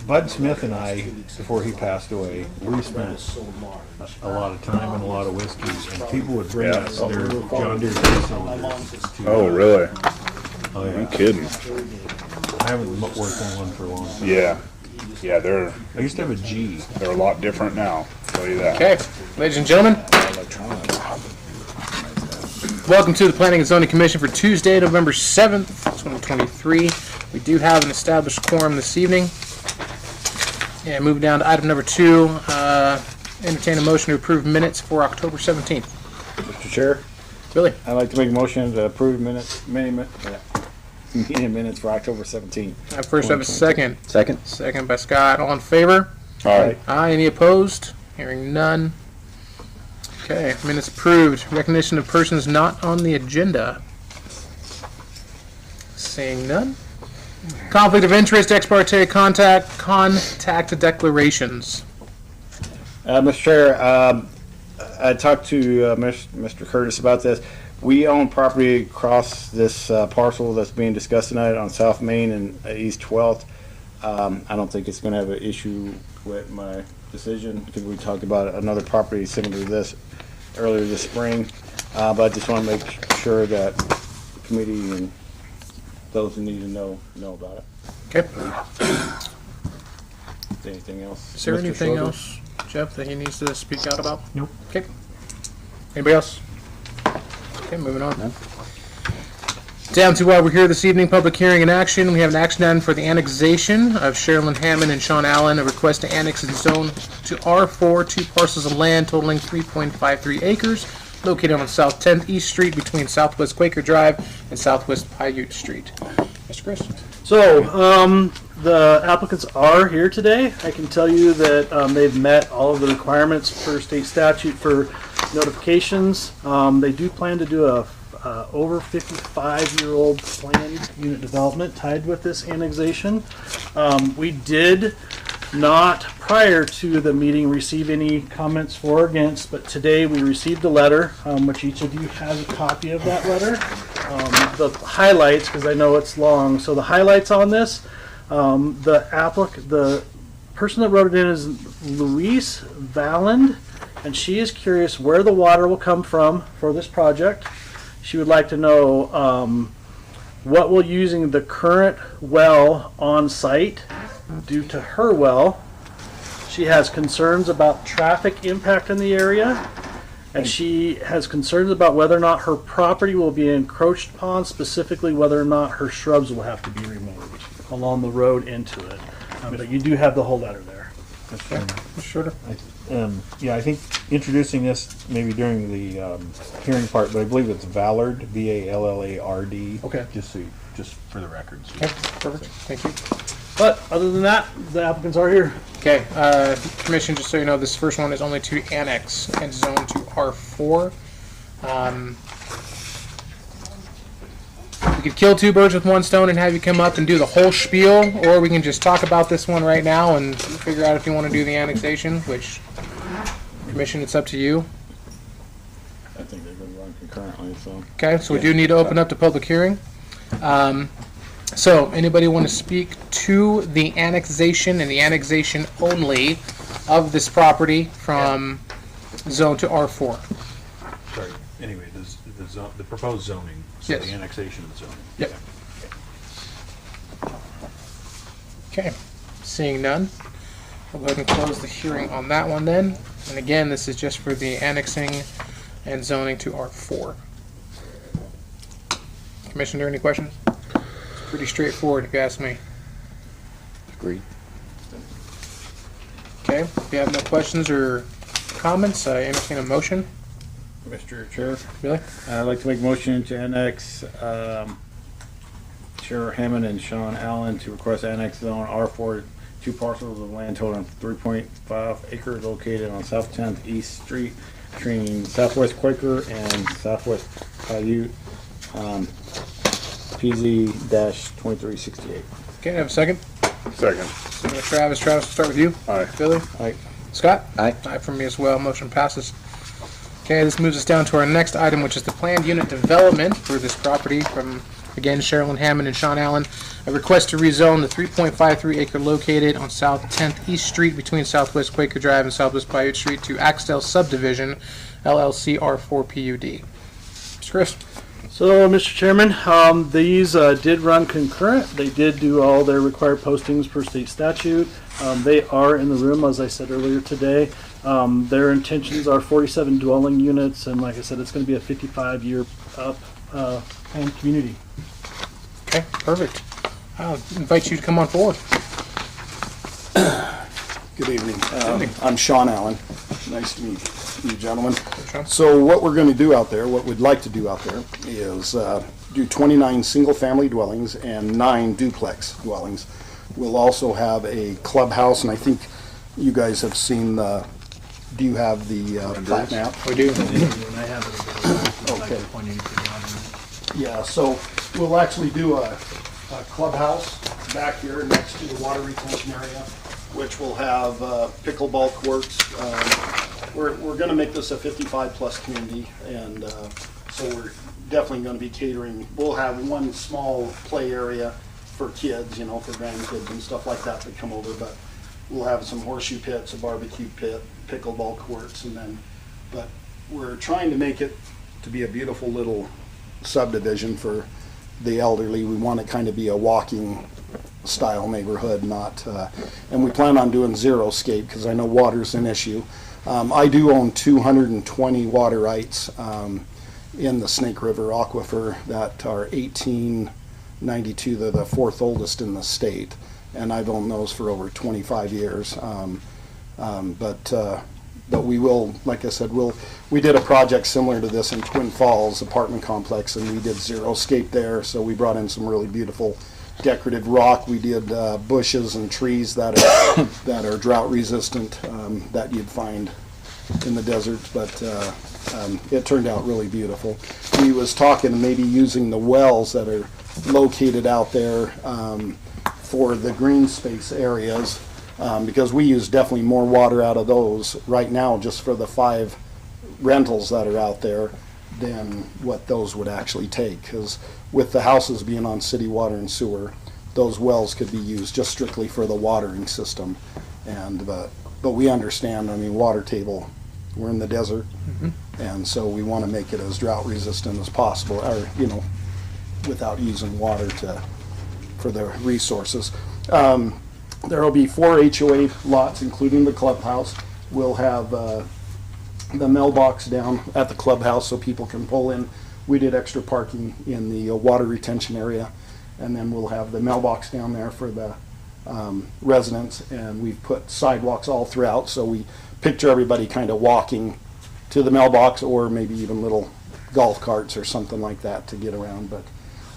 Bud Smith and I, before he passed away, we spent a lot of time and a lot of whiskeys, and people would bring us their John Deere cylinders. Oh, really? Oh yeah. You kidding? I haven't worked on one for a long time. Yeah. Yeah, they're I used to have a G. a lot different now. I'll tell you that. Okay, ladies and gentlemen, welcome to the Planning and Zoning Commission for Tuesday, November 7th, 2023. We do have an established quorum this evening. And moving down to item number 2, entertain a motion to approve minutes for October 17th. Mr. Chair, Billy, I'd like to make a motion to approve meeting minutes for October 17th. first I have a second. Second. Second by Scott. All in favor? All right. Aye. Any opposed? Hearing none. Okay, minutes approved. Recognition of persons not on the agenda. Seeing none. Conflict of interest, ex parte contact declarations. Mr. Chair, I talked to Mr. Curtis about this. We own property across this parcel that's being discussed tonight on South Main and East 12th. I don't think it's going to have an issue with my decision because we talked about another property similar to this earlier this spring. But I just want to make sure that the committee and those who need to know about it. Okay. Is there anything else? Is there Mr. anything Schroeder? else, Jeff, that he needs to speak out about? Nope. Okay. Anybody else? Okay, moving on. No. Down to why we're here this evening, public hearing and action. We have an action item for the annexation of Sherilyn Hammond and Sean Allen, a request to annex and zone to R4 2 parcels of land totaling 3.53 acres, located on South 10th East Street between Southwest Quaker Drive and Southwest Paiute Street. Mr. Chris? So, the applicants are here today. I can tell you that they've met all of the requirements per state statute for notifications. They do plan to do a over 55-year-old planned unit development tied with this annexation. We did not, prior to the meeting, receive any comments for or against, but today we received a letter, which each of you has a copy of that letter. The highlights, because I know it's long, so the highlights on this, the person that wrote it in is Louise Valland, and she is curious where the water will come from for this project. She would like to know what will using the current well on site do to her well. She has concerns about traffic impact in the area, and she has concerns about whether or not her property will be encroached upon, specifically whether or not her shrubs will have to be removed along the road into it. But you do have the whole letter there. Okay. Mr. Schroeder? Yeah, I think introducing this maybe during the hearing part, but I believe it's Vallard, V-A-L-L-A-R-D. Okay. Just for the records. Okay, perfect. Thank you. But other than that, the applicants are here. Okay, Commission, just so you know, this first one is only to annex and zone to R4. We could kill two birds with one stone and have you come up and do the whole spiel, or we can just talk about this one right now and figure out if you want to do the annexation, which, Commission, it's up to you. I think they're going to run concurrently, so. Okay, so we do need to open up the public hearing. So, anybody want to speak to the annexation and the annexation only of this property from zone to R4? Sorry. Anyway, the proposed zoning, so Yes. the annexation of the zoning. Yep. Okay, seeing none, we'll go ahead and close the hearing on that one then. And again, this is just for the annexing and zoning to R4. Commissioner, any questions? It's pretty straightforward if you ask me. Agreed. Okay, if you have no questions or comments, I entertain a motion. Mr. Chair, Billy? I'd like to make a motion to annex Sheriff Hammond and Sean Allen to request annex zone R4 2 parcels of land totaling 3.5 acres located on South 10th East Street between Southwest Quaker and Southwest Paiute, PZ-2368. Okay, have a second? Second. Travis, we'll start with you. Aye. Billy? Aye. Scott? Aye. Aye from me as well. Motion passes. Okay, this moves us down to our next item, which is the planned unit development for this property from Again, Sherilyn Hammond and Sean Allen. A request to rezone the 3.53 acre located on South 10th East Street between Southwest Quaker Drive and Southwest Paiute Street to Axtell Subdivision, LLC R4 PUD. Mr. Chris. So, Mr. Chairman, these did run concurrent. They did do all their required postings per state statute. They are in the room, as I said earlier today. Their intentions are 47 dwelling units, and like I said, it's going to be a 55-year up planned community. Okay, perfect. I'll invite you to come on forward. Good evening. I'm Sean Allen. Nice to meet you, gentlemen. Sean. So what we're going to do out there, what we'd like to do out there, is do 29 single-family dwellings and 9 duplex dwellings. We'll also have a clubhouse, and I think you guys have seen the. Do you have the plat map? We do. I have it. Okay. Yeah, so we'll actually do a clubhouse back here next to the water retention area, which will have pickleball courts. We're going to make this a 55-plus community, and so we're definitely going to be catering. We'll have one small play area for kids, you know, for grandkids and stuff like that come over, but we'll have some horseshoe pits, a barbecue pit, pickleball courts, and then, but we're trying to make it to be a beautiful little subdivision for the elderly. We want it kind of be a walking style neighborhood, not, and we plan on doing zero scape because I know water's an issue. I do own 220 water rights in the Snake River Aquifer that are 1892. They're the 4th oldest in the state, and I've owned those for over 25 years. But we will, like I said, we did a project similar to this in Twin Falls apartment complex, and we did zero scape there. So we brought in some really beautiful decorative rock. We did bushes and trees that are drought resistant that you'd find in the desert, but it turned out really beautiful. We was talking maybe using the wells that are located out there for the green space areas, because we use definitely more water out of those right now just for the 5 rentals that are out there than what those would actually take, because with the houses being on city water and sewer, those wells could be used just strictly for the watering system. And but we understand, I mean, water table, we're in the desert, and so we want to make it as drought resistant as possible, or, you know, without using water for the resources. There will be 4 HOA lots, including the clubhouse. We'll have the mailbox down at the clubhouse so people can pull in. We did extra parking in the water retention area, and then we'll have the mailbox down there for the residents, and we've put sidewalks all throughout, so we picture everybody kind of walking to the mailbox, or maybe even little golf carts or something like that to get around. But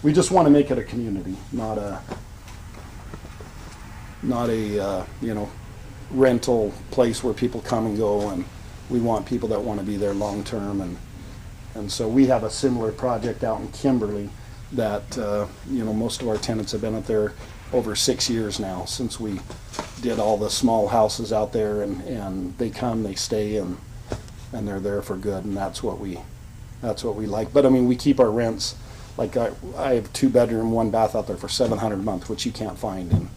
we just want to make it a community, not a you know, rental place where people come and go, and we want people that want to be there long term. And so we have a similar project out in Kimberly that you know, most of our tenants have been out there over 6 years now since we did all the small houses out there, and they come, they stay, and they're there for good, and that's what we like. But I mean, we keep our rents, like I have 2-bedroom, 1-bath out there for $700 a month, which you can't find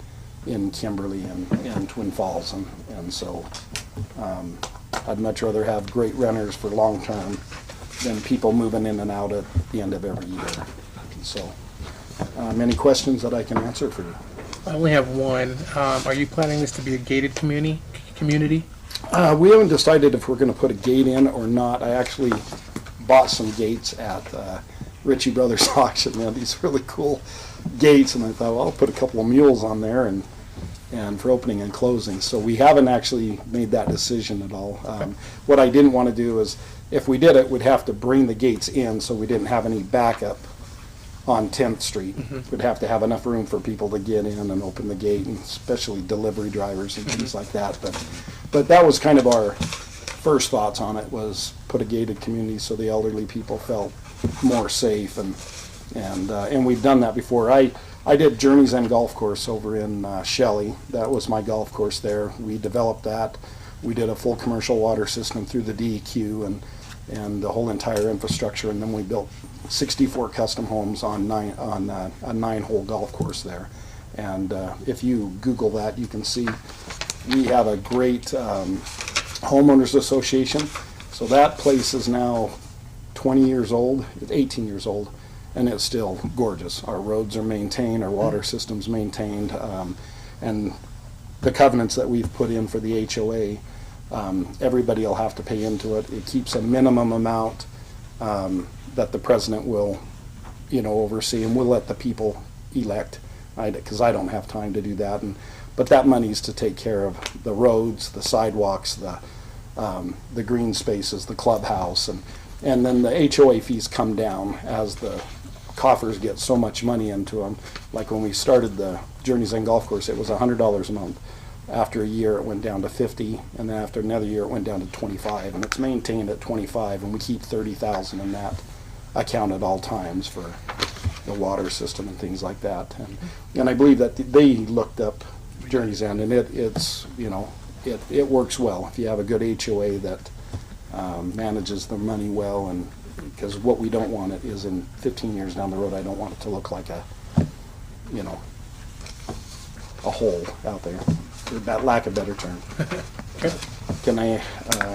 in Kimberly and Twin Falls, and so I'd much rather have great renters for long term than people moving in and out at the end of every year. So, any questions that I can answer for you? I only have one. Are you planning this to be a gated community? We haven't decided if we're going to put a gate in or not. I actually bought some gates at Ritchie Brothers auction. They had these really cool gates, and I thought, well, I'll put a couple of mules on there and for opening and closing. So we haven't actually made that decision at all. What I didn't want to do is, if we did it, we'd have to bring the gates in, so we didn't have any backup on 10th Street. We'd have to have enough room for people to get in and open the gate, and especially delivery drivers and things like that. But that was kind of our first thoughts on it, was put a gated community so the elderly people felt more safe, and we've done that before. I did Journey's End Golf Course over in Shelley. That was my golf course there. We developed that. We did a full commercial water system through the DEQ, and the whole entire infrastructure, and then we built 64 custom homes on a 9-hole golf course there. And if you Google that, you can see we have a great homeowners association. So that place is now 20 years old, it's 18 years old, and it's still gorgeous. Our roads are maintained, our water system's maintained, and the covenants that we've put in for the HOA, everybody will have to pay into it. It keeps a minimum amount that the president will, oversee, and we'll let the people elect, because I don't have time to do that. But that money's to take care of the roads, the sidewalks, the green spaces, the clubhouse, and then the HOA fees come down as the coffers get so much money into them. Like when we started the Journeys End Golf Course, it was $100 a month. After a year, it went down to 50, and then after another year, it went down to 25, and it's maintained at 25, and we keep 30,000 in that account at all times for the water system and things like that. And I believe that they looked up Journeys End, and it works well if you have a good HOA that manages the money well. And because what we don't want it is in 15 years down the road, I don't want it to look like a hole out there, for that lack of better term. Okay. Can I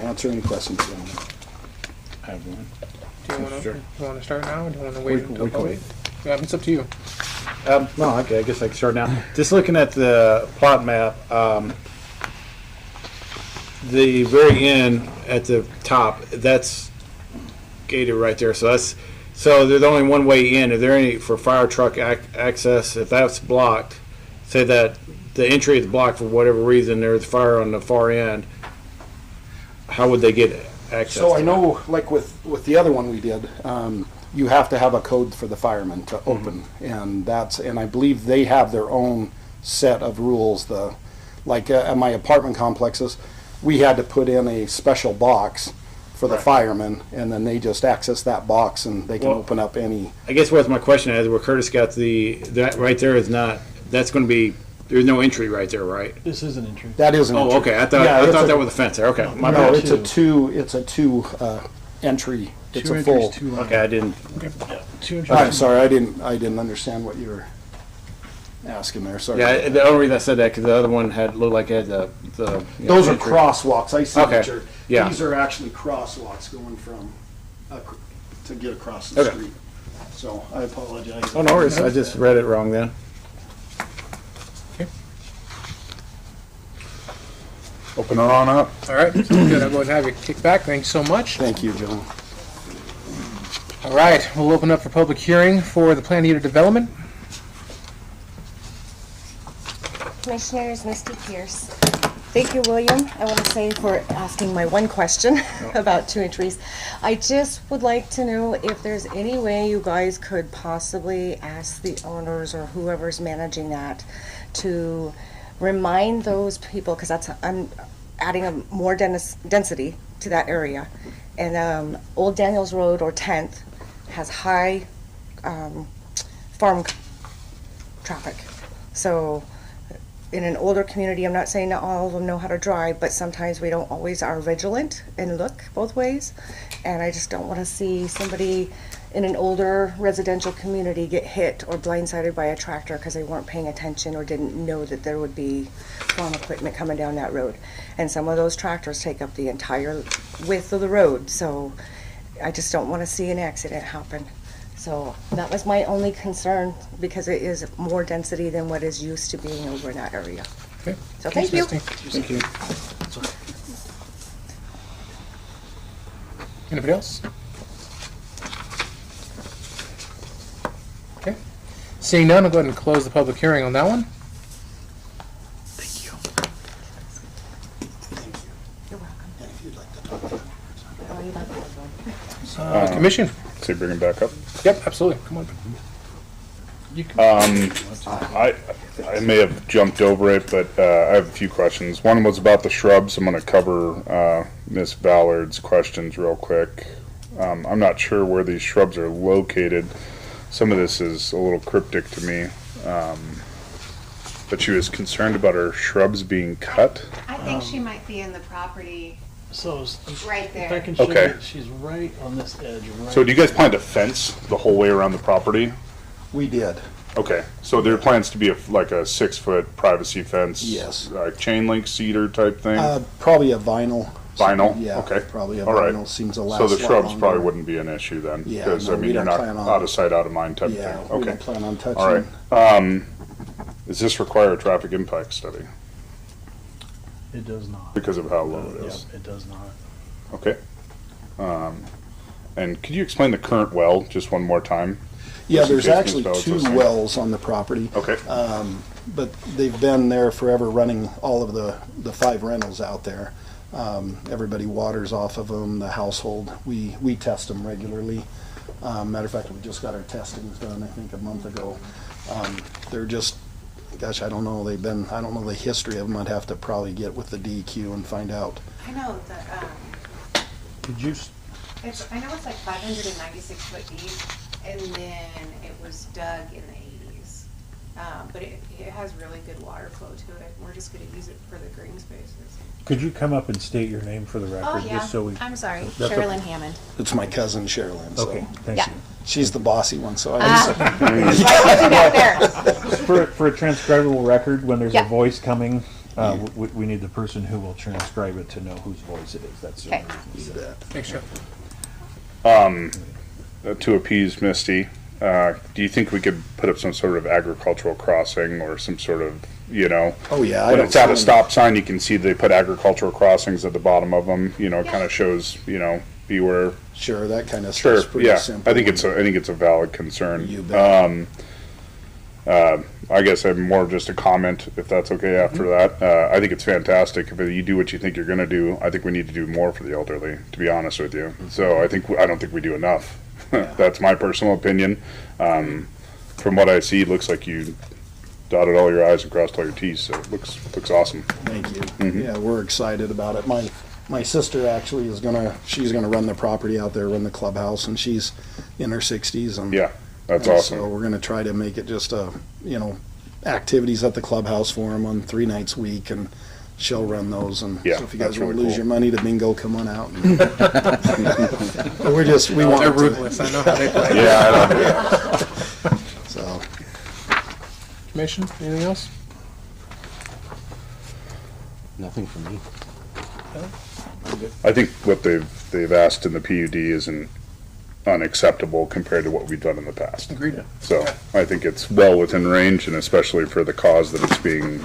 answer any questions, gentlemen? I have one. Do you want to start now, or do you want to wait We until can public? Yeah, it's up to you. No, okay, I guess I can start now. Just looking at the plot map, the very end at the top, that's gated right there. So there's only one way in. Are there any for fire truck access? If that's blocked, say that the entry is blocked for whatever reason, there's fire on the far end, how would they get access? So I to know, like with the other one we did, you have to have a code for the firemen to open, and I believe they have their own set of rules. At my apartment complexes, we had to put in a special box for the firemen, and then they just access that box and they can open up any. I guess what my question is, where Curtis got that right there is not, that's going to be, there's no entry right there, right? This is an entry. That is an Oh, entry. okay. I thought that was a fence there. Okay, my No, bad. it's a two entry. It's Two a entries, full. two Okay, I didn't. Two entries. I'm sorry, I didn't understand what you were asking there. Sorry. Yeah, the only reason I said that because the other one looked like it had the. Those are entry. crosswalks. I see Okay. what you're. Yeah. These are actually crosswalks going from to get across the Okay. street. So I apologize. Oh, no worries. I just read it wrong then. Open it on up. All right, so good. I'll go ahead and have you kick back. Thanks so much. Thank you, gentlemen. All right, we'll open up for public hearing for the planned unit development. Commissioners, Misty Pierce. Thank you, William. I want to say for asking my one question about two entries. I just would like to know if there's any way you guys could possibly ask the owners or whoever's managing that to remind those people, because I'm adding a more density to that area. And Old Daniels Road or 10th has high farm traffic. So in an older community, I'm not saying that all of them know how to drive, but sometimes we don't always are vigilant and look both ways. And I just don't want to see somebody in an older residential community get hit or blindsided by a tractor because they weren't paying attention or didn't know that there would be farm equipment coming down that road. And some of those tractors take up the entire width of the road, so I just don't want to see an accident happen. So that was my only concern, because it is more density than what is used to being over in that area. Okay. So thank you. Thank you. Anybody else? Okay. Seeing none, I'll go ahead and close the public hearing on that one. You're welcome. And if you'd like to talk about Oh, you got that one. Commission. Say bring it back up. Yep, absolutely. Come on. I may have jumped over it, but I have a few questions. One was about the shrubs. I'm going to cover Miss Ballard's questions real quick. I'm not sure where these shrubs are located. Some of this is a little cryptic to me. But she was concerned about her shrubs being cut. I think she might be in the property So Right if I there. can show Okay. you, she's right on this edge. Right So do you guys plan to fence the whole way around the property? We did. Okay, so there plans to be like a 6-foot privacy fence? Yes. Like chain link cedar type thing? Probably a vinyl. Vinyl? Yeah. Okay. Probably a All right. vinyl seems to last So the a lot shrubs longer. probably wouldn't be an issue then? Yeah, Because, no, I mean, we you're don't not plan on- out of sight, out of mind type Yeah, thing? we Okay. don't plan on touching. All right. Does this require a traffic impact study It does not. because of how low it Yep, is? it does not. Okay. And could you explain the current well just one more time? Yeah, Just in there's case actually Ms. Bell's 2 listening. wells on the property. Okay. But they've been there forever running all of the 5 rentals out there. Everybody waters off of them, the household. We test them regularly. Matter of fact, we just got our testings done, I think, a month ago. They're just, gosh, I don't know, I don't know the history of them. I'd have to probably get with the DEQ and find out. I know that, Could you, I know it's like 596 foot deep, and then it was dug in the 80s. But it has really good water flow to it. We're just gonna use it for the green spaces. could you come up and state your name for the record? Oh, yeah. Just so we. I'm sorry, That's Sherilyn Hammond. It's my cousin Sherilyn, so Okay, thank Yeah. you. she's the bossy one, so I Right there. For a transcribable record, when there's a Yeah. voice coming, we need the person who will transcribe it to know whose voice it is. That's the Okay. only reason we said that. Thanks, Joe. To appease Misty, do you think we could put up some sort of agricultural crossing or some sort of, Oh, yeah. I when don't it's at a see- stop sign, you can see they put agricultural crossings at the bottom of them, it kind of shows, beware. Sure, that kind of Sure, stuff's pretty yeah, simple. I think it's a valid concern. You bet. I guess I'm more of just a comment, if that's okay after Mm-hmm. that. I think it's fantastic. If you do what you think you're gonna do, I think we need to do more for the elderly, to be honest with you. So I don't think we do enough. That's my personal opinion. From what I see, it looks like you dotted all your i's and crossed all your t's, so it looks awesome. Thank you. Yeah, we're excited about it. My sister actually she's gonna run the property out there, run the clubhouse, and she's in her 60s. And Yeah, that's and awesome. So we're gonna try to make it just activities at the clubhouse for them on 3 nights a week, and she'll run those. And Yeah, so if you guys that's want to really lose cool. your money to bingo, come on out. But we want They're to, ruthless. I know how they play. Yeah, I know. so. Commission, anything else? Nothing for me. I think what they've asked in the PUD isn't unacceptable compared to what we've done in the past. Agreed. So I think it's well within range, and especially for the cause that it's being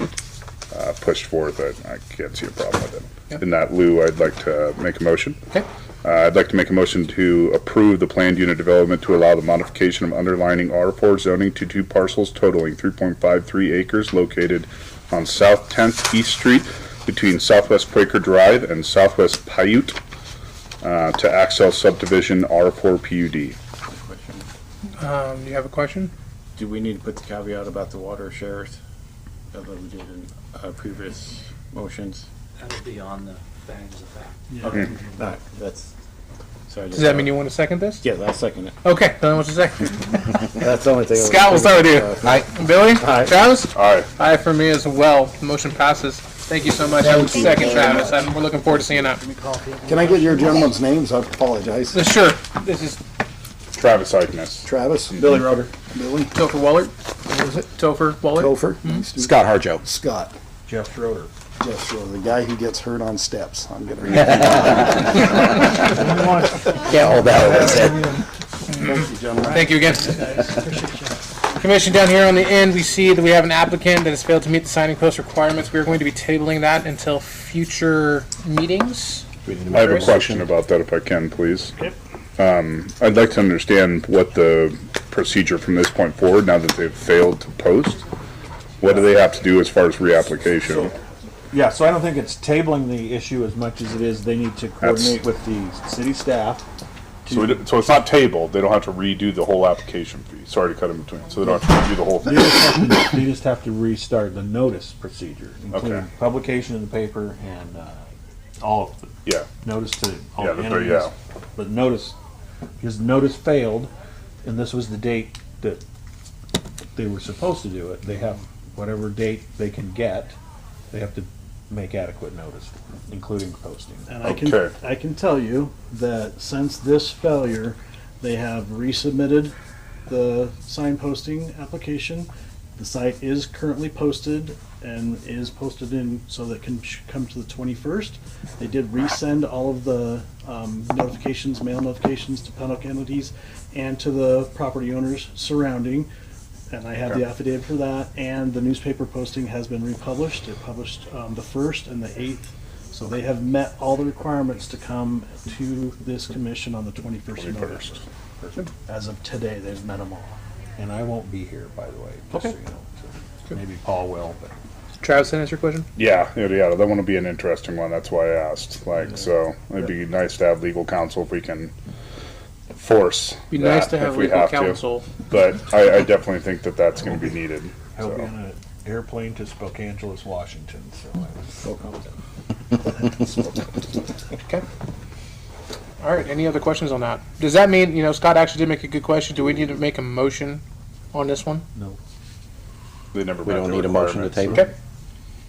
pushed forth, I can't see a problem with it. Yep. In that lieu, I'd like to make a motion. Okay. I'd like to make a motion to approve the planned unit development to allow the modification of underlining R4 zoning to 2 parcels totaling 3.53 acres located on South 10th East Street between Southwest Quaker Drive and Southwest Paiute to Axel Subdivision R4 PUD. You have a question? Do we need to put the caveat about the water shares that we did in previous motions? That'll be on the findings of fact. Okay, all right, that's, sorry. Does that mean you want to second this? Yeah, I'll second it. Okay, then what's the second? That's the only thing. I was Scott, we'll start with you. thinking Billy? Aye. Travis? Aye. Aye for me as well. The motion passes. Thank you so much. I would second Travis. We're looking forward to seeing that. Can I get your gentleman's names? I apologize. Sure. This is Travis Eichner. Travis? Billy Roder. Billy? Topher Wallert. What was it? Topher Wallert. Topher? Nice to meet Scott Harjo. you. Scott. Jeff Schroeder. Jeff Schroeder, the guy who gets hurt on steps. I'm gonna. Can't hold that over his head. Thank you, gentlemen. Thank you again. Commission, down here on the end, we see that we have an applicant that has failed to meet the signing post requirements. We are going to be tabling that until future meetings. I have a question about that if I can, please. I'd like to understand what the procedure from this point forward, now that they've failed to post, what do they have to do as far as reapplication? Yeah, so I don't think it's tabling the issue as much as it is they need to coordinate with the city staff. So it's not tabled, they don't have to redo the whole application fee, sorry to cut in between, so they don't have to redo the whole thing? They just have to restart the notice procedure, including Okay. publication in the paper and all of it. Yeah, Notice to all Yeah, the but entities. yeah. But notice, because notice failed, and this was the date that they were supposed to do it, they have whatever date they can get, they have to make adequate notice, including posting. And Okay. I can tell you that since this failure, they have resubmitted the sign posting application. The site is currently posted and is posted in so that it can come to the 21st. They did resend all of the notifications, mail notifications to public entities and to the property owners surrounding. And I have the affidavit for that, and the newspaper posting has been republished. It published the 1st and the 8th. So they have met all the requirements to come to this commission on the 21st of November. 21st. As of today, they've met them all. And I won't be here, by the way, just so Okay. you know. So maybe Paul will, but Travis, that answer your question? Yeah, that one will be an interesting one. That's why I asked. So it'd be nice to have legal counsel if we can force. Be nice that to if have we legal have counsel. But I definitely think that that's going to be needed. I'll be So. on an airplane to Spokane, Washington, so Okay. All right, any other questions on that? Does that mean, Scott actually did make a good question. Do we need to make a motion on this one? no. They never We met don't the need a motion to requirements, table. Okay.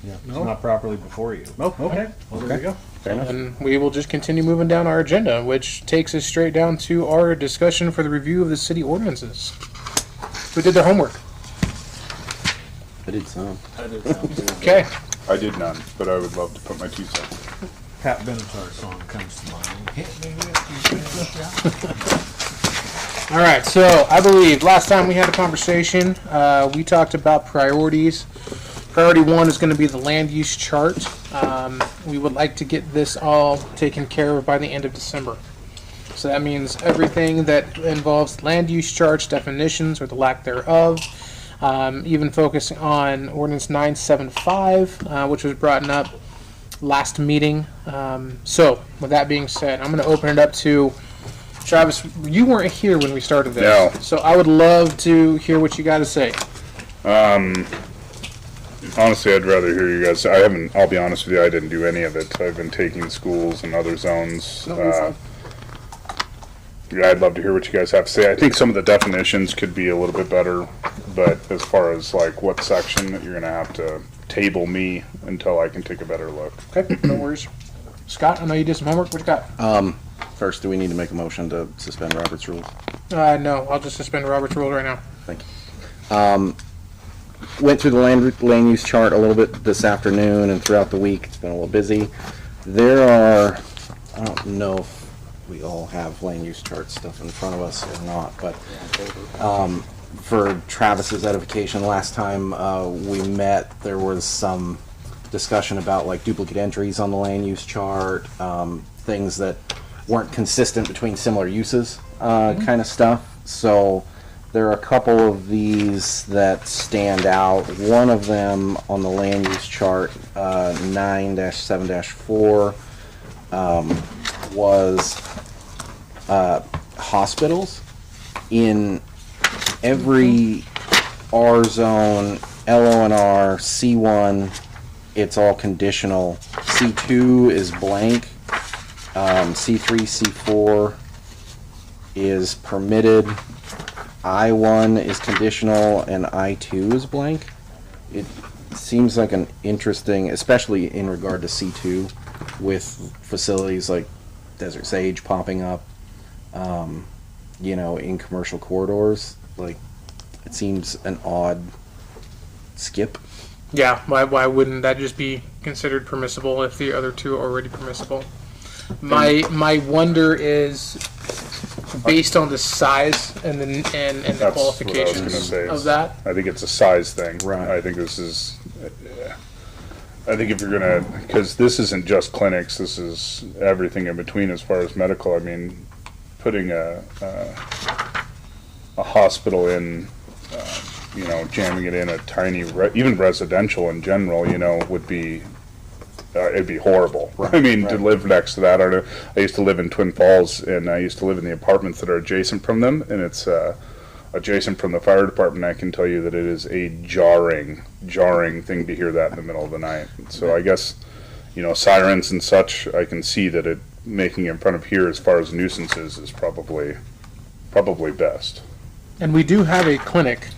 Yeah, it's No. not properly before you. Oh, okay. Well, there you go. Fair enough. And we will just continue moving down our agenda, which takes us straight down to our discussion for the review of the city ordinances. Who did their homework? I did some. Okay. I did none, but I would love to put my 2 cents. Pat Benatar's song comes to mind. Hit me with your best shot. All right, so I believe last time we had a conversation, we talked about priorities. Priority 1 is going to be the land use chart. We would like to get this all taken care of by the end of December. So that means everything that involves land use charts, definitions, or the lack thereof. Even focusing on Ordinance 975, which was brought up last meeting. So, with that being said, I'm going to open it up to Travis. You weren't here when we started this, No. so I would love to hear what you got to say. Honestly, I'd rather hear you guys. I'll be honest with you, I didn't do any of it. I've been taking schools and other zones. Yeah, I'd love to hear what you guys have to say. I think some of the definitions could be a little bit better, but as far as like what section, you're gonna have to table me until I can take a better look. Okay, no worries. Scott, I know you did some homework. What you got? First, do we need to make a motion to suspend Robert's rules? No, I'll just suspend Robert's rule right now. Thank you. Went through the land use chart a little bit this afternoon and throughout the week. It's been a little busy. There are, I don't know if we all have land use chart stuff in front of us or not, but for Travis's edification, last time we met, there was some discussion about like duplicate entries on the land use chart, things that weren't consistent between similar uses, kind of stuff. So there are a couple of these that stand out. One of them on the land use chart, 9-7-4, was hospitals. In every R zone, LO&R, C1, it's all conditional. C2 is blank. C3, C4 is permitted. I1 is conditional and I2 is blank. It seems like an interesting, especially in regard to C2, with facilities like Desert Sage popping up, in commercial corridors. Like, it seems an odd skip. Yeah, why wouldn't that just be considered permissible if the other two are already permissible? My wonder is based on the size and the That's what I was qualifications gonna say. of that. I think it's a size thing. Right. I think this is. I think if you're gonna, because this isn't just clinics, this is everything in between as far as medical. I mean, putting a hospital in, jamming it in a tiny, even residential in general, would be. It'd be horrible. I mean, to live next to that. I used to live in Twin Falls, and I used to live in the apartments that are adjacent from them, and it's adjacent from the fire department. I can tell you that it is a jarring thing to hear that in the middle of the night. So I guess, sirens and such, I can see that it making it in front of here as far as nuisances is probably best. And we do have a clinic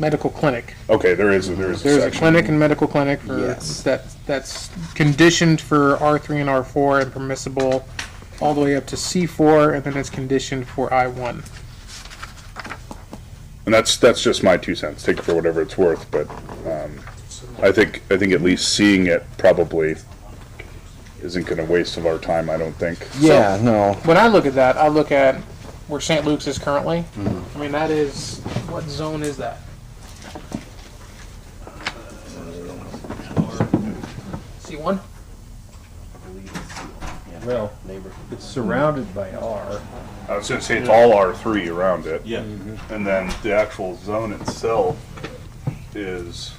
medical clinic. Okay, there is a There's a section. clinic and medical clinic for, Yes. that's conditioned for R3 and R4 and permissible all the way up to C4, and then it's conditioned for I1. And that's just my 2 cents. Take it for whatever it's worth, but I think at least seeing it probably isn't going to waste of our time. I don't think. Yeah, no. When I look at that, I look at where St. Luke's is currently. I mean, that is, what zone is that? C1? Well, it's surrounded by R. I was going to say it's all R3 around it. Yeah. And then the actual zone itself is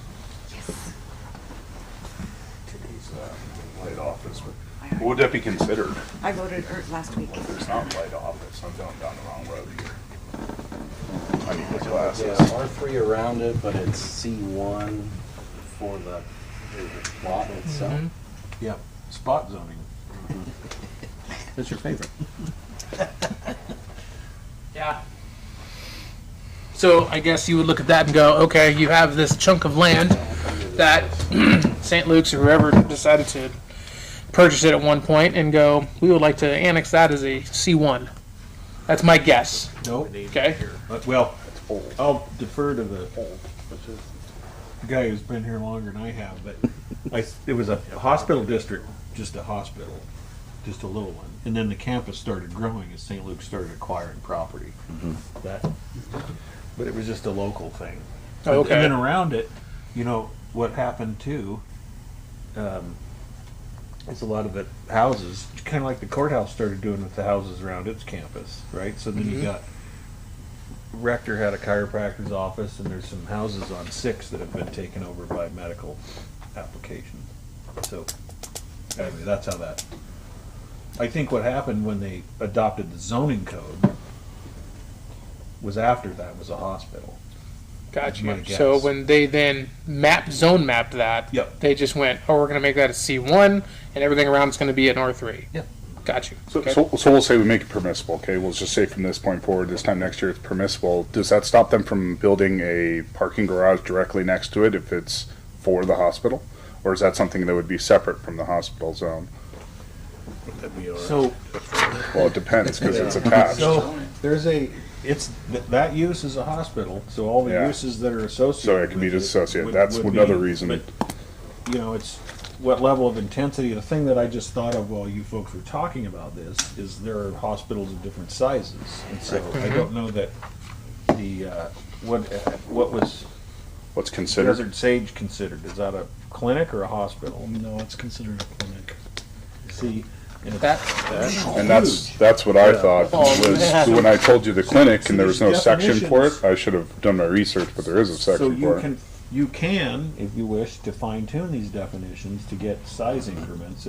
light office. What would that be considered? I voted last week. It's not light office. I'm going down the wrong road here. I need my glasses. Yeah, R3 around it, but it's C1 for the lot itself. Yeah, spot zoning. That's your favorite. Yeah. So I guess you would look at that and go, okay, you have this chunk of land that St. Luke's or whoever decided to purchase it at one point and go, we would like to annex that as a C1. That's my guess. Nope. Okay. Well, I'll defer to the guy who's been here longer than I have, but it was a hospital district, just a hospital, just a little one. And then the campus started growing as St. Luke started acquiring property. But it was just a local thing. Oh, okay. And then around it, what happened too, is a lot of the houses, kind of like the courthouse started doing with the houses around its campus, right? So then you got, Rector had a chiropractor's office, and there's some houses on 6 that have been taken over by medical applications. So, anyway, that's how that. I think what happened when they adopted the zoning code was after that was a hospital. Gotcha. My guess. So when they then zone mapped that, Yep. they just went, oh, we're going to make that a C1, and everything around is going to be an R3. Yep. Got you. So, Okay. so we'll say we make it permissible, okay? We'll just say from this point forward, this time next year it's permissible. Does that stop them from building a parking garage directly next to it if it's for the hospital? Or is that something that would be separate from the hospital zone? So, Well, it depends, because it's attached. so there's that use is a hospital, so all the Yeah. uses that are associated. So it can be with dissociated. would- That's would another be- reason. but, it's what level of intensity. The thing that I just thought of while you folks were talking about this is there are hospitals of different sizes, and so I don't know that the what was What's considered? Desert Sage considered. Is that a clinic or a hospital? No, it's considered a clinic. See, and it's And that's what I thought was when I told you the clinic and there was no section for it. I should have done my research, but there is a so section for it. you can, if you wish, to fine tune these definitions to get size increments.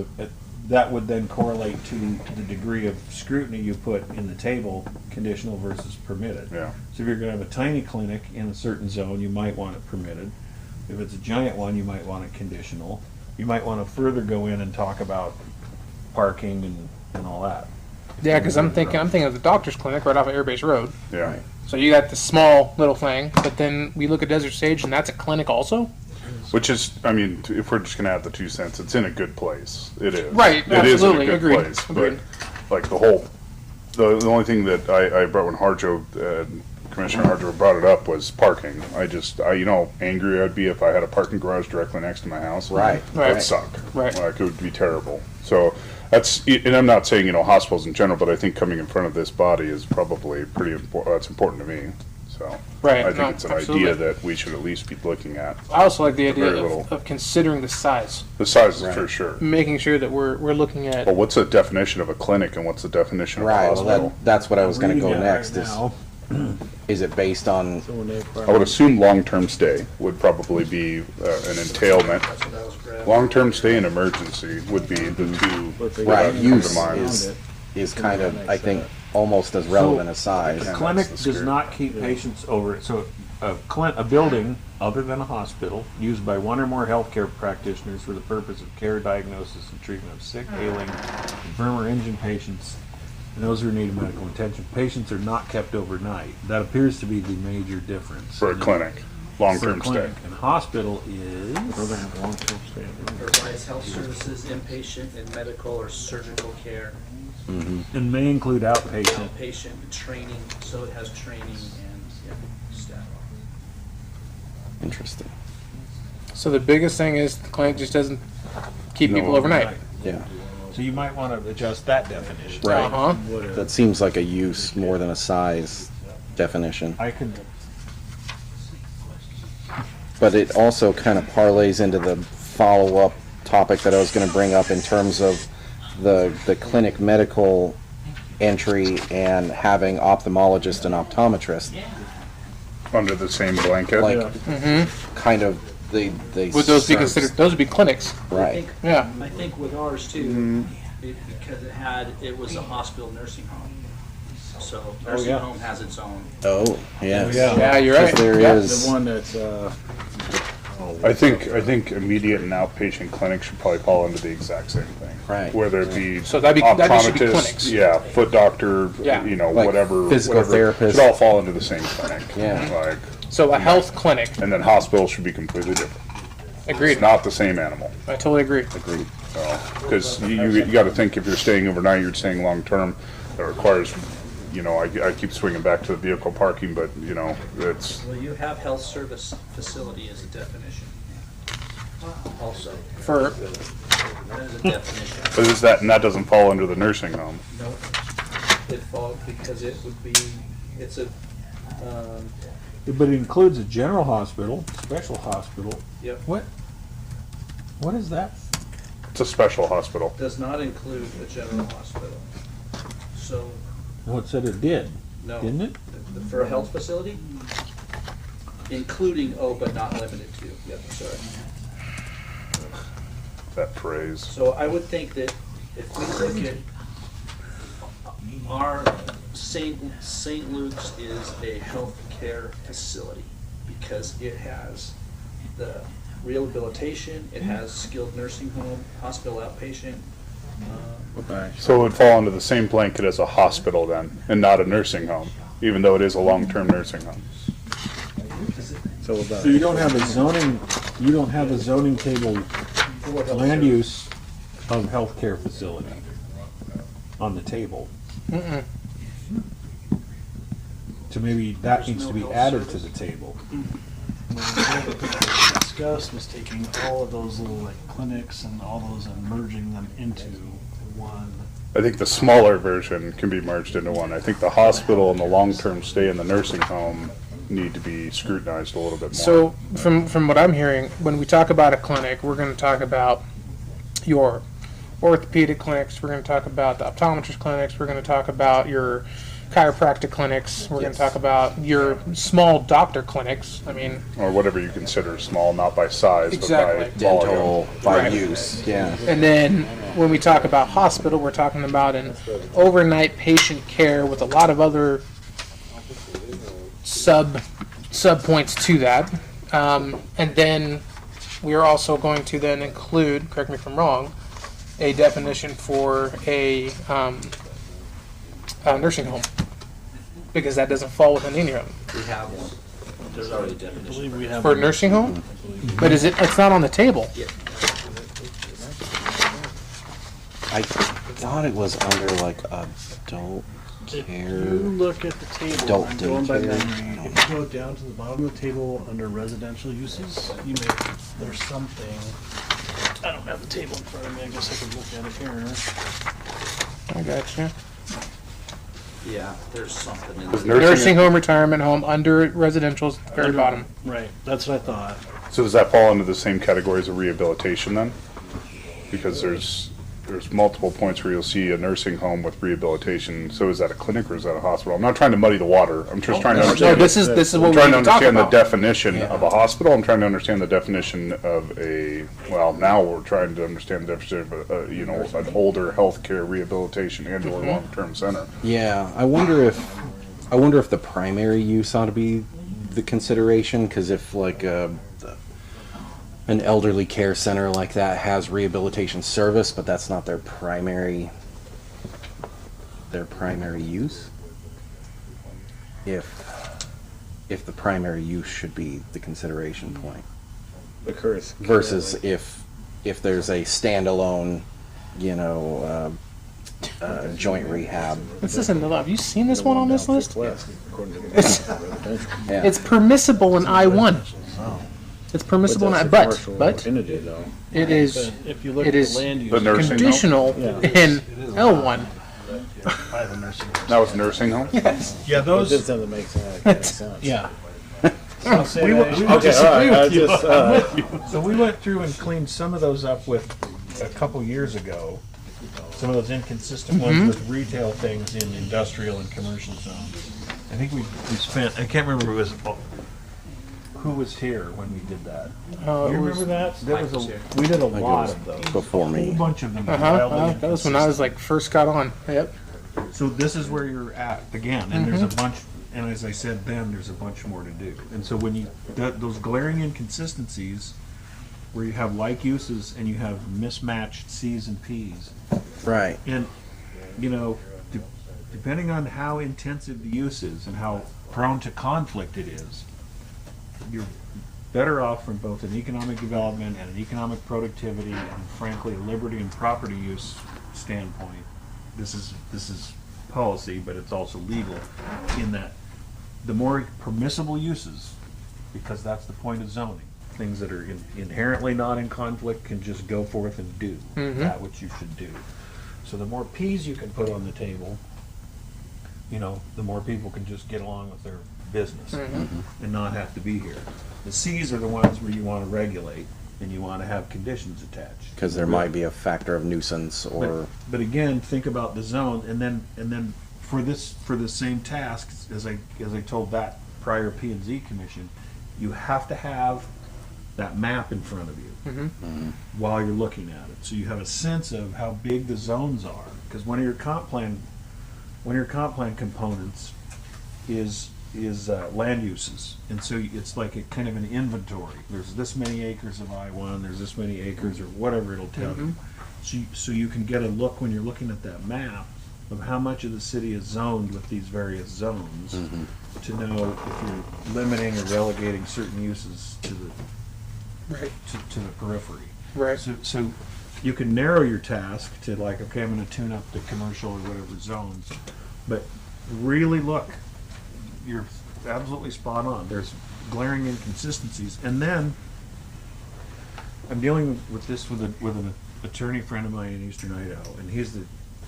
That would then correlate to the degree of scrutiny you put in the table, conditional versus permitted. Yeah. So if you're going to have a tiny clinic in a certain zone, you might want it permitted. If it's a giant one, you might want it conditional. You might want to further go in and talk about parking and all that. Yeah, because I'm thinking of the doctor's clinic right off of Air Base Road. Yeah. So you got the small little thing, but then we look at Desert Sage, and that's a clinic also. Which is, I mean, if we're just gonna have the 2 cents, it's in a good place. It is. Right, It is in a absolutely, good agreed, place. agreed. But like the only thing that I brought when Commissioner Harjo brought it up was parking. Angry I'd be if I had a parking garage directly next to my house. Right. Right. That'd suck. Right. Like, it would be terrible. So that's, and I'm not saying, hospitals in general, but I think coming in front of this body is probably pretty important. That's important to me. So Right, I think no, it's an absolutely. idea that we should at least be looking at. I also like the Very idea little. of considering the size, The size is Right. for sure. making sure that we're looking at. But what's the definition of a clinic and what's the definition of a Right, well, hospital? that's what I was gonna go Reading it right next, now. is it based on, I would assume long-term stay would probably be an entailment. Long-term stay and emergency would be the two. that right, come to use mind. is kind of, I think, almost as relevant as size. A And clinic that's the does spirit. not keep patients over, so a building, other than a hospital, used by one or more healthcare practitioners for the purpose of care, diagnosis, and treatment of sick, ailing, infirm, or injured patients, and those who are in need of medical attention. Patients are not kept overnight. That appears to be the major difference. For a clinic. long-term for stay. clinic. And hospital is Provides health services, inpatient and medical or surgical care, and may include outpatient. outpatient training, so it has training and staff. Interesting. So the biggest thing is the clinic just doesn't keep people overnight. Yeah. So you might want to adjust that definition. Right. Uh-huh. That seems like a use more than a size definition. I could. But it also kind of parlays into the follow-up topic that I was going to bring up in terms of the clinic medical entry and having ophthalmologist and optometrist. Under the same blanket. Like, kind of, they Would those be serve- considered? Those would be clinics. Right. Yeah. I think with ours too, because it was a hospital nursing home. So nursing home has its own. Oh, yes. Yeah, you're right. 'Cause there Yeah. is- The one that's, I think immediate and outpatient clinics should probably fall under the exact same thing. Right. Whether it be So that should be optometrist, clinics. yeah, foot doctor, Yeah. you know, Like whatever, physical whatever, therapist. should all fall into the same clinic. Yeah. Like, So a health clinic. and then hospitals should be completely different. Agreed. It's not the same animal. I totally agree. Agreed. Because you got to think if you're staying overnight, you're staying long term. That requires, you know, I keep swinging back to the vehicle parking, but you know, it's Well, you have health service facility as a definition. Also, For that is a definition. but is that and that doesn't fall under the nursing home. No, it falls because it would be, it's a, But it includes a general hospital, special hospital. Yep. What is that? It's a special hospital. does not include a general hospital. So, Well, it said it did, no. didn't it? For a health facility, including, but not limited to. Yep, sorry. That phrase. So I would think that if we look at our St. Luke's is a healthcare facility because it has the rehabilitation, it has skilled nursing home, hospital outpatient. So it would fall under the same blanket as a hospital then, and not a nursing home, even though it is a long-term nursing home. so about. So you don't have a zoning table land use of healthcare facility on the table. So maybe that needs to be added to the table. Discussed was taking all of those little like clinics and all those and merging them into one. I think the smaller version can be merged into one. I think the hospital and the long-term stay in the nursing home need to be scrutinized a little bit more. So from what I'm hearing, when we talk about a clinic, we're going to talk about your orthopedic clinics. We're going to talk about the optometrist clinics. We're going to talk about your chiropractic clinics. We're going to talk about your small doctor clinics. I mean, Or whatever you consider small, not by size, Exactly. but by volume. Dental, by Right. use, yeah. and then when we talk about hospital, we're talking about an overnight patient care with a lot of other sub points to that. And then we are also going to then include, correct me if I'm wrong, a definition for a nursing home, because that doesn't fall within any of them. We have one. There's already a I definition. believe we have. For a nursing home? But is it? It's not on the table. I thought it was under like adult If care. you look at the table, Adult I'm going by daycare. memory. If you go down to the bottom of the table under residential uses, there's something. I don't have the table in front of me. I guess I could look at it here. I got you. Yeah, there's something in Is there. Nursing home, retirement home, under residential's at the very bottom. Right, that's what I thought. So does that fall into the same categories of rehabilitation then? Because there's multiple points where you'll see a nursing home with rehabilitation. So is that a clinic or is that a hospital? I'm not trying to muddy the water. I'm just trying to No, understand. this is what I'm we trying need to to talk understand the about. definition of a hospital. I'm trying to understand the definition of a, well, now we're trying to understand the definition of an older healthcare rehabilitation and or long-term center. Yeah, I wonder if the primary use ought to be the consideration, because if like an elderly care center like that has rehabilitation service, but that's not their primary use. If if the primary use should be the consideration point But Curtis. versus if there's a standalone, joint rehab. This isn't enough. Have you seen this one on this list? West, according to the residential. Yeah. It's permissible in I-1. It's permissible in I, but Entity, though. it is If you look It at is the land use. The nursing home? conditional Yeah. in L1. I have a nursing home. That was nursing home? Yes. Yeah, It those. just doesn't make sense. Yeah. We Okay, all right, I just, So we went through and cleaned some of those up with, a couple years ago, some of those inconsistent ones with retail things in industrial and commercial zones. I think we spent, I can't remember who was here when we did that. You remember that? We did a lot of those. Before A me. whole bunch of them. That was when I was like first got on. Yep. So this is where you're at again, and there's a bunch, and as I said then, there's a bunch more to do. And so when you, those glaring inconsistencies, where you have like uses and you have mismatched C's and P's, Right. and, depending on how intensive the use is and how prone to conflict it is, you're better off from both an economic development and an economic productivity and frankly a liberty and property use standpoint. This is policy, but it's also legal in that the more permissible uses, because that's the point of zoning, things that are inherently not in conflict can just go forth and do that which you should do. So the more P's you can put on the table, the more people can just get along with their business and not have to be here. The C's are the ones where you want to regulate and you want to have conditions attached. Because there might be a factor of nuisance or. But again, think about the zone, and then for the same task, as I told that prior P and Z commission, you have to have that map in front of you while you're looking at it, so you have a sense of how big the zones are. Because one of your comp plan components is land uses, and so it's like a kind of an inventory. There's this many acres of I-1, there's this many acres, or whatever it'll tell you. So you can get a look when you're looking at that map of how much of the city is zoned with these various zones to know if you're limiting or relegating certain uses to the to the periphery. Right. So you can narrow your task to like, okay, I'm going to tune up the commercial or whatever zones, but really look. You're absolutely spot on. There's glaring inconsistencies, and then I'm dealing with this with an attorney friend of mine in Eastern Idaho, and he's the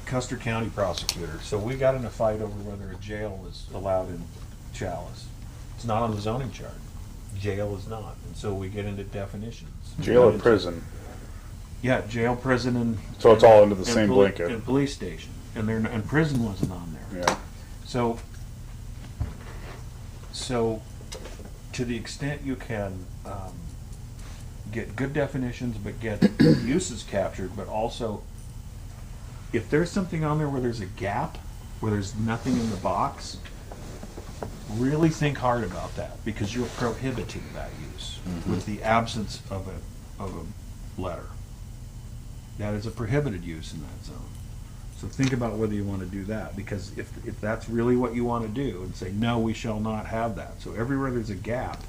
Custer County prosecutor. So we got in a fight over whether a jail is allowed in Chalice. It's not on the zoning chart. Jail is not, and so we get into definitions. Jail or prison? Yeah, jail, prison, and So it's all under the and same poli- blanket. And police station, and prison wasn't on there. Yeah. So, to the extent you can get good definitions, but get uses captured, but also, if there's something on there where there's a gap, where there's nothing in the box, really think hard about that, because you're prohibiting that use with the absence of a letter. That is a prohibited use in that zone. So think about whether you want to do that, because if that's really what you want to do, and say, no, we shall not have that. So everywhere there's a gap,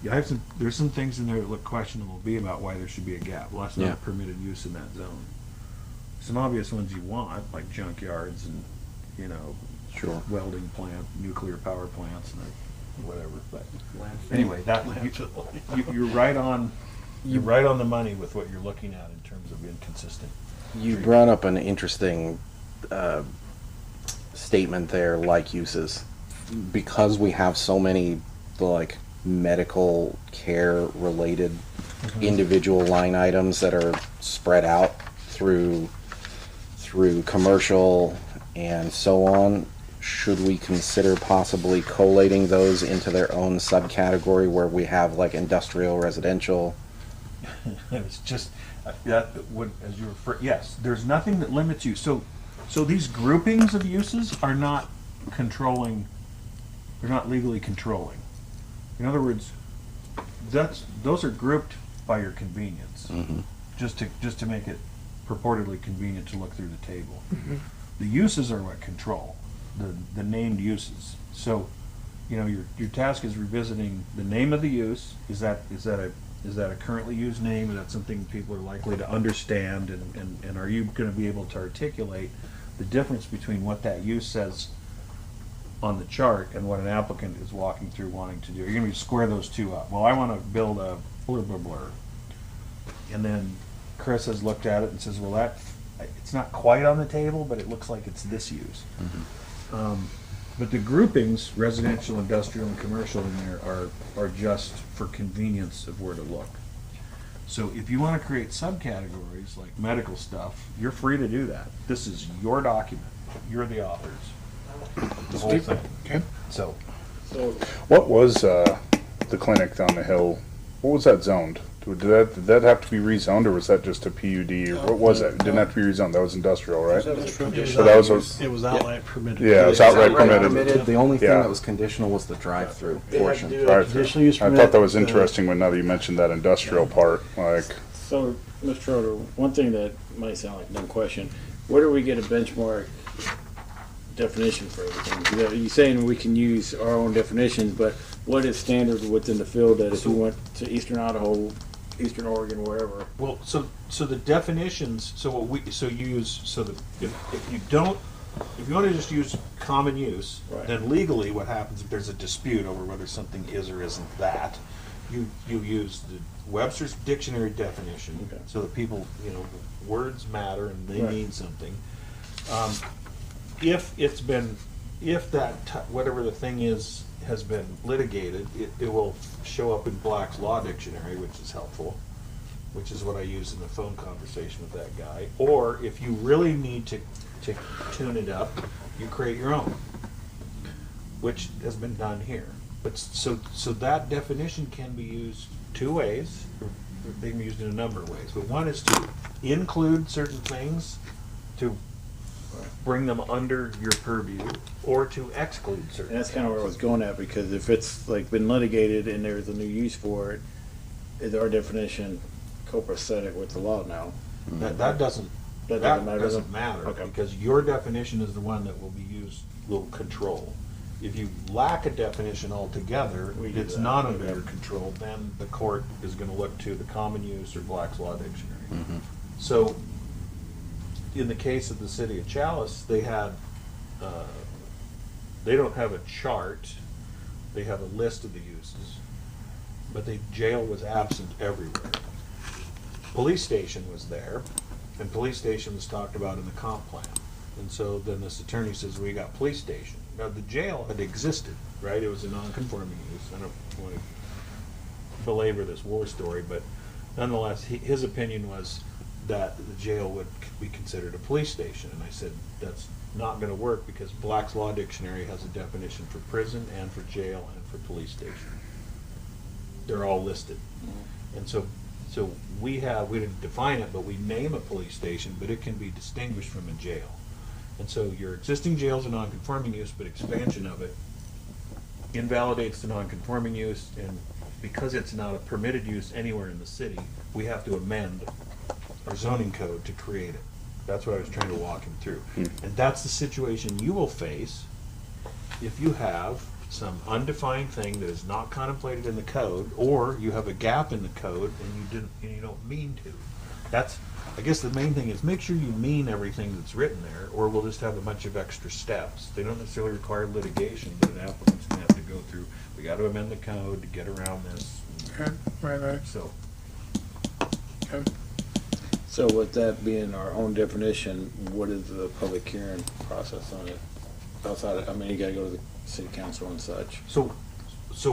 there's some things in there that look questionable about why there should be a gap. Well, that's not Yeah. a permitted use in that zone. Some obvious ones you want, like junkyards and, Sure. welding plant, nuclear power plants, and whatever. But anyway, that you're right on. You're right on the money with what you're looking at in terms of inconsistent. You brought up an interesting statement there, like uses. Because we have so many, like, medical care related individual line items that are spread out through commercial and so on, should we consider possibly collating those into their own subcategory where we have, like, industrial, residential? It's just that would, as you refer, yes, there's nothing that limits you. So these groupings of uses are not controlling. They're not legally controlling. In other words, those are grouped by your convenience, just to make it purportedly convenient to look through the table. The uses are what control the named uses. So, you know, your task is revisiting the name of the use. Is that a currently used name? Is that something people are likely to understand? And are you going to be able to articulate the difference between what that use says on the chart and what an applicant is walking through wanting to do? You're going to square those two up. Well, I want to build a blur blur blur. And then Chris has looked at it and says, well, it's not quite on the table, but it looks like it's this use. But the groupings, residential, industrial, and commercial in there are just for convenience of where to look. So if you want to create subcategories like medical stuff, you're free to do that. This is your document. You're the authors. The whole thing. Okay. So What was the clinic on the hill? What was that zoned? Did that have to be rezoned, or was that just a PUD, or what was that? It didn't have to be rezoned. That was industrial, right? So that was It was outright permitted. yeah, it was outright permitted. The only thing Yeah. that was conditional was the drive-through They had to portion. do a Drive-through. conditional use I permit. thought that was interesting when now that you mentioned that industrial part. Like, So, Mr. Schroeder, one thing that might sound like a dumb question, where do we get a benchmark definition for everything? You're saying we can use our own definitions, but what is standard within the field that if you went to Eastern Idaho, Eastern Oregon, wherever? well, so the definitions. So what you use. So if you want to just use common use, Right. then legally what happens if there's a dispute over whether something is or isn't that, you use the Webster's dictionary definition, Okay. so that people, words matter and they Right. mean something. If whatever the thing is has been litigated, it will show up in Black's Law Dictionary, which is helpful, which is what I use in the phone conversation with that guy. Or if you really need to tune it up, you create your own, which has been done here. But so that definition can be used two ways. They can be used in a number of ways. But one is to include certain things, to bring them under your purview, or to exclude certain. And that's kind of where I was going at, because if it's like been litigated and there's a new use for it, is our definition copacetic with the law now? That doesn't That that doesn't doesn't matter? matter, Okay. because your definition is the one that will be used, will control. If you lack a definition altogether, We do it's that. not under your control, then the court is going to look to the common use or Black's Law Dictionary. So, in the case of the city of Chalice, they had, they don't have a chart, they have a list of the uses, but the jail was absent everywhere. Police station was there, and police station was talked about in the comp plan. And so then this attorney says, we got police station. Now, the jail had existed, right? It was a non-conforming use. I don't want to belabor this war story, but nonetheless, his opinion was that the jail would be considered a police station. And I said, that's not going to work, because Black's Law Dictionary has a definition for prison and for jail and for police station. They're all listed. And so we didn't define it, but we name a police station, but it can be distinguished from a jail. And so your existing jail is a non-conforming use, but expansion of it invalidates the non-conforming use, and because it's not a permitted use anywhere in the city, we have to amend our zoning code to create it. That's what I was trying to walk him through. And that's the situation you will face if you have some undefined thing that is not contemplated in the code, or you have a gap in the code and you don't mean to. That's, I guess the main thing is make sure you mean everything that's written there, or we'll just have a bunch of extra steps. They don't necessarily require litigation, but an applicant's gonna have to go through, we gotta amend the code to get around this. Okay, right. So, Okay. So with that being our own definition, what is the public hearing process on it? Outside of, I mean, you gotta go to the city council and such. so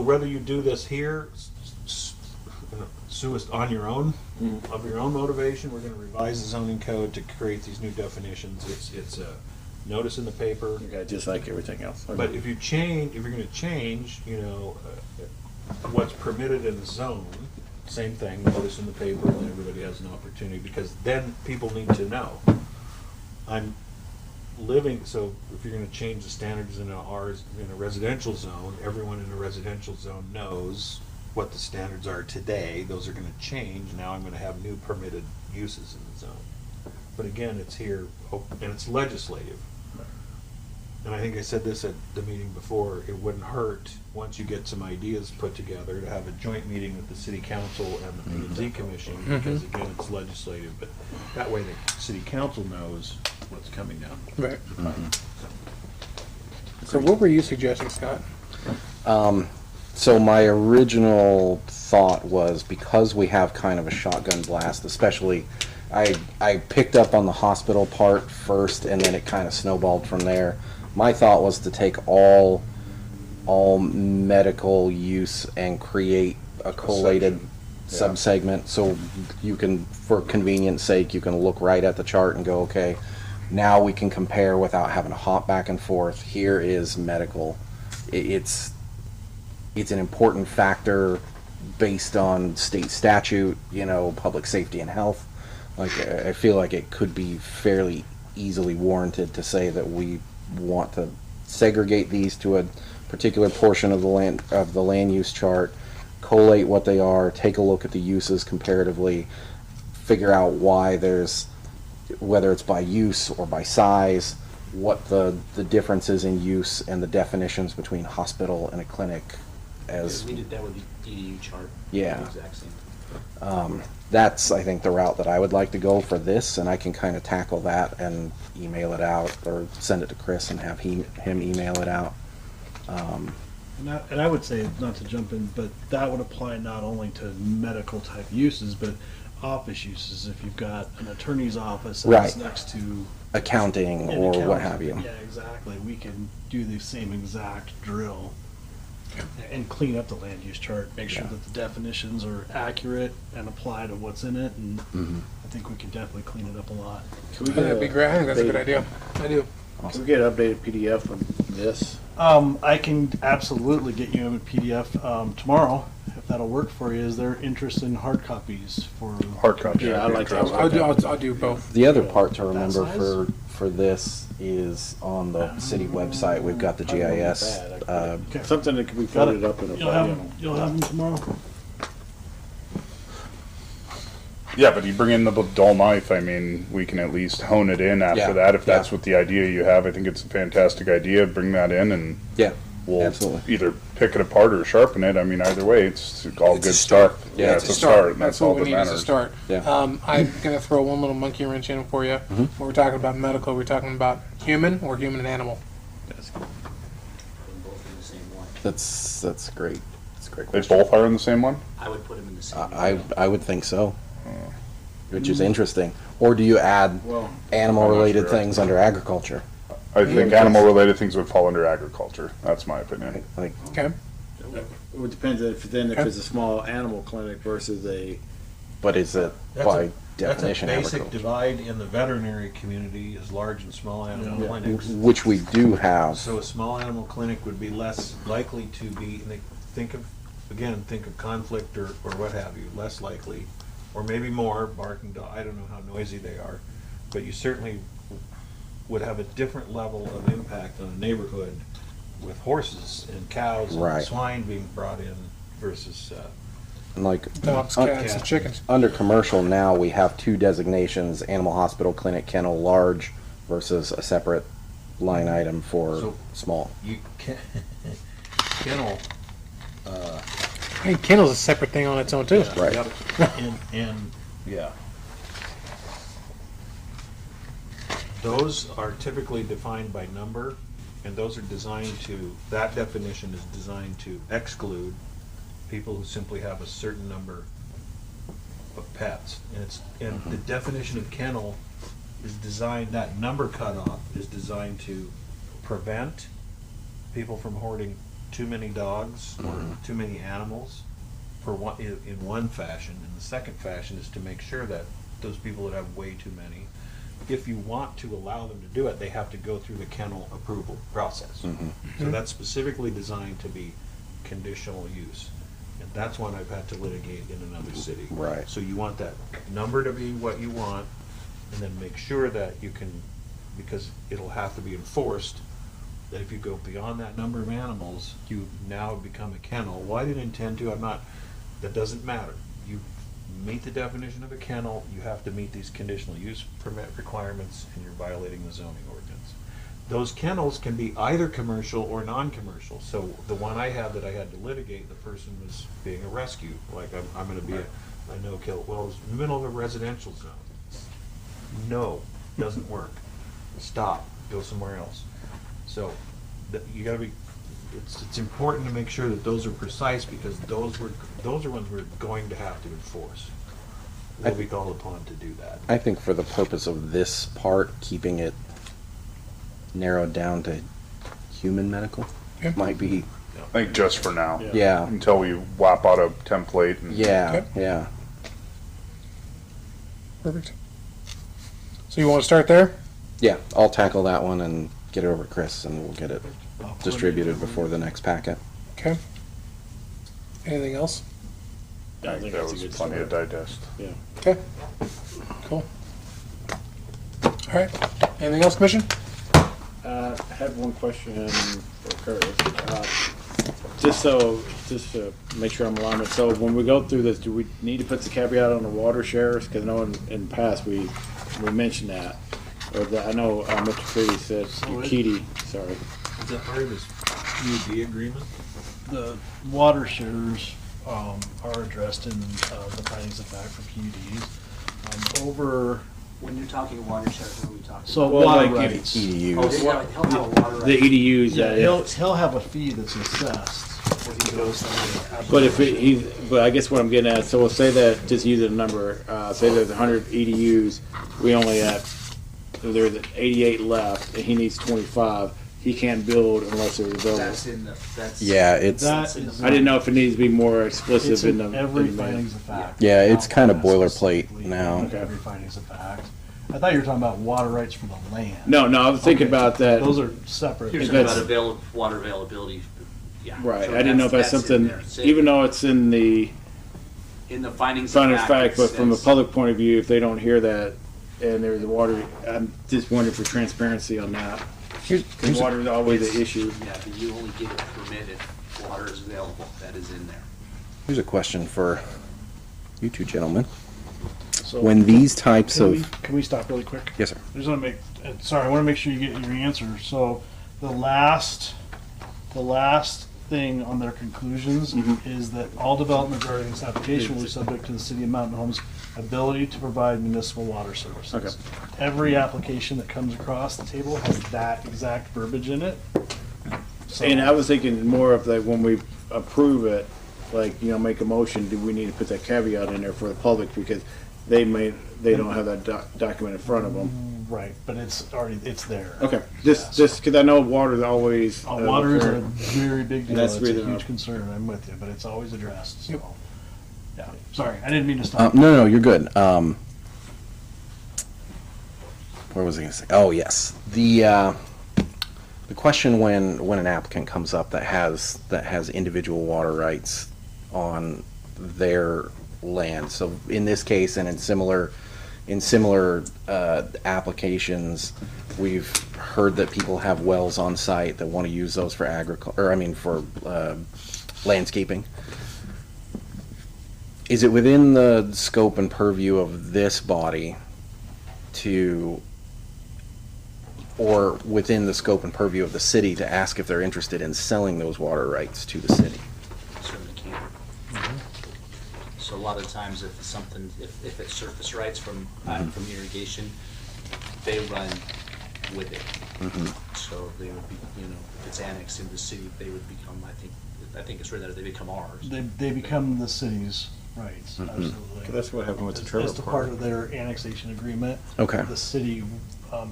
whether you do this here, sue us on your own, of your own motivation, we're gonna revise the zoning code to create these new definitions. It's a notice in the paper. Okay, just like everything else. Okay. But if you're gonna change, what's permitted in the zone, same thing, notice in the paper, and everybody has an opportunity, because then people need to know. So if you're gonna change the standards in a residential zone, everyone in a residential zone knows what the standards are today. Those are gonna change. Now I'm gonna have new permitted uses in the zone. But again, it's here, and it's legislative. and I think I said this at the meeting before, it wouldn't hurt, once you get some ideas put together, to have a joint meeting with the city council and the P and Z commission, because again, it's legislative, but that way the city council knows what's coming down. Right. So what were you suggesting, Scott? So my original thought was, because we have kind of a shotgun blast, especially, I picked up on the hospital part first, and then it kind of snowballed from there. My thought was to take all medical use and create a collated subsegment, so you can, for convenience sake, you can look right at the chart and go, okay, now we can compare without having to hop back and forth. Here is medical. It's an important factor based on state statute, public safety and health. Like, I feel like it could be fairly easily warranted to say that we want to segregate these to a particular portion of the land use chart, collate what they are, take a look at the uses comparatively, figure out why there's, whether it's by use or by size, what the differences in use and the definitions between hospital and a clinic as. We did that with the EDU chart. Yeah. The exact same. That's, I think, the route that I would like to go for this, and I can kind of tackle that and email it out, or send it to Chris and have him email it out. And I would say, not to jump in, but that would apply not only to medical type uses, but office uses. If you've got an attorney's office that's Right. next to Accounting an or what accountant, have you. Yeah, exactly. We can do the same exact drill and clean up the land use chart, make sure that the definitions are accurate and apply to what's in it, and I think we can definitely clean it up a lot. Can we get That'd be great. I think that's a good idea. I do. Can we get an updated PDF of this? I can absolutely get you a PDF tomorrow, if that'll work for you. Is there interest in hard copies for? Hard copy. Yeah, I'd like to. I'll do both. The other part to remember size? for this is on the city website. We've got the GIS. Okay. Something that can be Got folded it. up in a You'll have them tomorrow. Yeah, but you bring in the dull knife, I mean, we can at least hone it in after Yeah, that, if that's yeah. what the idea you have. I think it's a fantastic idea, bring that in, and Yeah, we'll absolutely. either pick it apart or sharpen it. I mean, either way, it's all It's good a start. stuff. Yeah, It's a start, and that's all what that we need is a matters. start. Yeah. I'm gonna throw one little monkey wrench in for you. When we're talking about medical, we're talking about human or human and animal. Put them both in the same one. That's great. That's a great They question. both are in the same one? I would put them in the same. I would think so. Which is interesting. Or do you add Well, animal-related sure. things under agriculture? I think animal-related things would fall under agriculture. That's my opinion. Like, Okay. it would depend if it's a small animal clinic versus a. but is it That's by a definition basic agriculture? divide in the veterinary community is large and small animal clinics. Which we do have. So a small animal clinic would be less likely to be, and they think of conflict or what have you, less likely, or maybe more, barking dog, I don't know how noisy they are, but you certainly would have a different level of impact on a neighborhood with horses and cows and Right. swine being brought in versus, And like Dogs, un- cats, and chickens. under commercial now, we have two designations: animal hospital, clinic, kennel, large, versus a separate line item for So- small. you can, kennel, Hey, kennel's a separate thing on its own too. Right. Yep. And, yeah. Those are typically defined by number, and those are designed to, that definition is designed to exclude people who simply have a certain number of pets. And the definition of kennel is designed, that number cutoff is designed to prevent people from hoarding too many dogs or too many animals for one, in one fashion. And the second fashion is to make sure that those people that have way too many, if you want to allow them to do it, they have to go through the kennel approval process. So that's specifically designed to be conditional use. And that's one I've had to litigate in another city. Right. So you want that number to be what you want, and then make sure that you can, because it'll have to be enforced, that if you go beyond that number of animals, you now become a kennel. Well, I didn't intend to, that doesn't matter. You meet the definition of a kennel, you have to meet these conditional use permit requirements, and you're violating the zoning ordinance. those kennels can be either commercial or non-commercial. So the one I had that I had to litigate, the person was being a rescue, like I'm gonna be a no-kill. Well, it's in the middle of a residential zone. No, doesn't work. Stop, go somewhere else. So, you gotta be, it's important to make sure that those are precise, because those are ones we're going to have to enforce. We'll be called upon to do that. I think for the purpose of this part, keeping it narrowed down to human medical Yeah. might be, I think just for now, yeah, until we whap out a template. And yeah, Okay. yeah. Perfect. So you want to start there? Yeah, I'll tackle that one and get it over to Chris, and we'll get it distributed before the next packet. Okay. Anything else? I think that was plenty to digest. Okay. Cool. All right. Anything else, Commission? I have one question for Curtis. Just to make sure I'm aligned. So when we go through this, do we need to put the caveat on the water shares? Because I know in the past we mentioned that. Or I know Mr. Pretty said, Keedy, sorry. Is that part of this PUD agreement? The water shares are addressed in the findings of fact for PUDs. When you're talking water share, what are we talking? So Well, water like rights. Oh, EDUs. he'll have a water right. The EDUs, Yeah, he'll have a fee that's assessed when he goes through. but I guess what I'm getting at, so we'll say that, just use a number, say there's 100 EDUs, we only have, there's 88 left, and he needs 25, he can't build unless they're available. That's in the, that's. Yeah, it's, That is. I didn't know if it needs to be more It's explicit in in the. every in the- findings of fact. Yeah, it's Not kind of that boilerplate specifically now. in Okay. Every findings of fact. I thought you were talking about water rights for the land. No, I was thinking Okay. about that. Those are separate. You're If talking that's- about water availability, yeah. Right, So I didn't know if that's in something, there. So even though it's in the in the findings finding of of fact, fact, but it from a says- public point of view, if they don't hear that and there's a water, I'm just wondering for transparency on that. Because water is always the issue. Yeah, but you only get a permit if water is available, that is in there. here's a question for you two gentlemen. So When these types can we stop really quick? yes, sir. I just want to make, sorry, I want to make sure you get your answer. So the last thing on their conclusions is that all development regarding this application will be subject to the City of Mountain Home's ability to provide municipal water services. Okay. Every application that comes across the table has that exact verbiage in it. So, And I was thinking more of like when we approve it, like, make a motion, do we need to put that caveat in there for the public? Because they don't have that document in front of them. right, but it's there. Okay, just because I know water is always. Water is a very big deal. That's It's a really huge not- concern. I'm with you, but it's always addressed. So, yeah. Sorry, I didn't mean to stop. No, you're good. Where was I going to say? Oh, yes. The question when an applicant comes up that has individual water rights on their land. So in this case, and in similar applications, we've heard that people have wells on site that want to use those for for landscaping. Is it within the scope and purview of this body or within the scope and purview of the city to ask if they're interested in selling those water rights to the city? Certainly can. So a lot of times if it's something, if it's surface rights from irrigation, they run with it. So they would be, if it's annexed into the city, they would become, I think it's written that they become ours. They become the city's rights. Absolutely. That's what happened with the It's trailer a park. part of their annexation agreement. Okay. The city,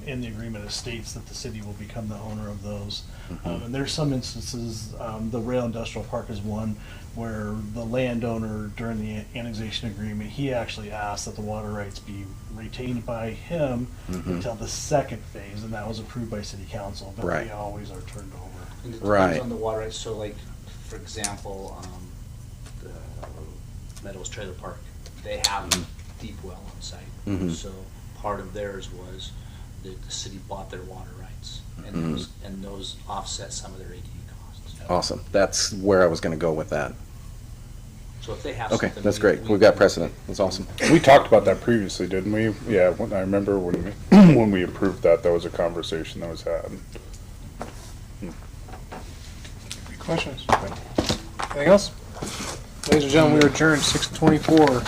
in the agreement, it states that the city will become the owner of those. And there's some instances, the rail industrial park is one, where the landowner during the annexation agreement, he actually asked that the water rights be retained by him until the second phase, and that was approved by city council, but Right. they always are turned over. And it Right. depends on the water rights. So like, for example, the Meadows Trailer Park, they have a deep well on site. So part of theirs was that the city bought their water rights, and those offset some of their ADU costs. Awesome. That's where I was going to go with that. So if they have Okay, something. that's great. We've got precedent. That's awesome. We talked about that previously, didn't we? Yeah, I remember when we approved that, that was a conversation that was had. Questions? Anything else? Ladies and gentlemen, we are adjourned 6:24.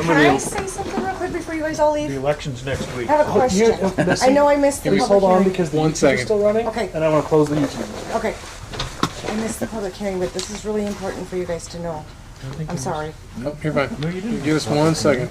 Can I say something real quick before you guys all leave? The election's next week. I have a question. I know I missed the Can we public hold on hearing. because the One YouTube is second. still running? Okay. And I want to close the YouTube. Okay. I missed the public hearing, but this is really important for you guys to know. I'm sorry. Nope, you're fine. Give us 1 second.